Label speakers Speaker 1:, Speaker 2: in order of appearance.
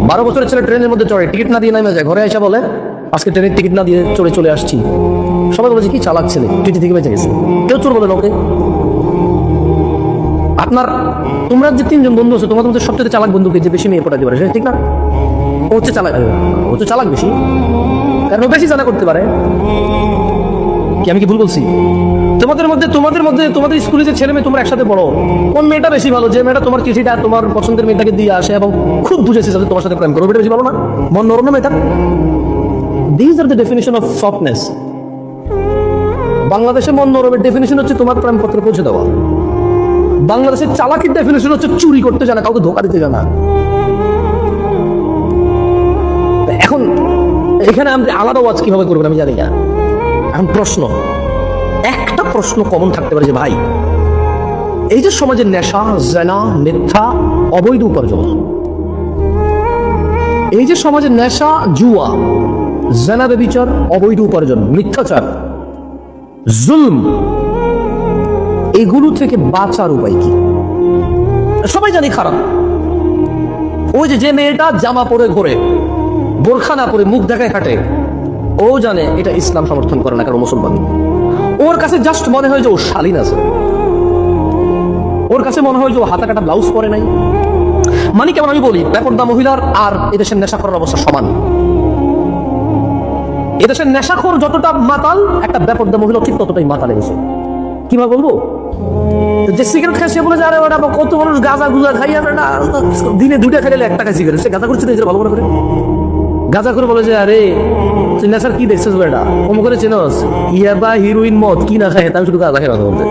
Speaker 1: 12 বছরের ছেলে ট্রেনের মধ্যে চড়ে, টিকিট না দিয়ে নামে যায়, ঘরে এসে বলে আজকে ট্রেনের টিকিট না দিয়ে চলে আসছি। সবাই বলেছে কি চালাক ছেলে, টিটি থেকে বেঁচে গেছে। কেউ চোর বলে ওকে। তোমরা যে 3 জন বন্ধু আছে, তোমাদের মধ্যে সবচেয়ে চালাক বন্ধুকে যে বেশি মেয়ে পটাতে পারে, সেটা ঠিক না? ও হচ্ছে চালাক বেশি, কারণ ও বেশি জানা করতে পারে। কি আমি কি ভুল বলছি? তোমাদের মধ্যে স্কুলে যে ছেলে মেয়ে তোমরা একসাথে পড়ো, কোন মেয়েটা বেশি ভালো? যে মেয়েটা তোমার চিঠিটা তোমার পছন্দের মেয়েটাকে দিয়ে আসে এবং খুব বুঝেছে যাতে তোমার সাথে প্রেম করো, ওটা বেশি ভালো না? মন নরম না মেয়েটা? This are the definition of softness. বাংলাদেশে মন নরমের ডেফিনিশন হচ্ছে তোমার প্রেমপত্র পৌঁছে দেওয়া। বাংলাদেশের চালাকির ডেফিনিশন হচ্ছে চুরি করতে জানা, কাউকে ধোকা দিতে জানা। এখন এখানে আমি আলাদা ওয়াজ কিভাবে করবেন আমি জানি না। এখন একটা প্রশ্ন কমন থাকতে পারে যে ভাই, এই যে সমাজের নেশা, জেনা, মিথ্যা, অবৈধ উপার্জন, এই যে সমাজের নেশা, জুয়া, জেনা, ব্যভিচার, অবৈধ উপার্জন, মিথ্যাচার, জুলম, এগুলো থেকে বাঁচার উপায় কি? সবাই জানি খারাপ। ওই যে মেয়েটা জামা পরে ঘোরে, বোরখা না পরে মুখ দেখায় খাটে, ও জানে এটা ইসলাম সমর্থন করে না, কারণ মুসলমান। ওর কাছে জাস্ট মনে হয় যে ও শালীন আছে, ওর কাছে মনে হয় যে ও হাতা কাটা ব্লাউজ পরে নাই। মানে কেমন আমি বলি, বেপরদা মহিলার আর এদেশের নেশা করার অবস্থা সমান। এদেশের নেশাখোর যতটা মাতাল, একটা বেপরদা মহিলা ঠিক ততটাই মাতাল এসে। কিভাবে বলবো? যে সিগারেট খায় সে বলে যে আরে ওটা কত মানুষ গাঁজা গুজা খাইয়া দিনে 2টা খাইলে 1 টাকা সিগারেট, সে গাঁজা করছে নিজের ভালো করে। গাঁজা করে বলে যে আরে তুই নেশার কি দেখছিস বেটা, অমুক করে চেনস, ইয়াবা, হিরোইন, মদ কি না খায়, তাই শুধু গাঁজা খাই কথা বলতে।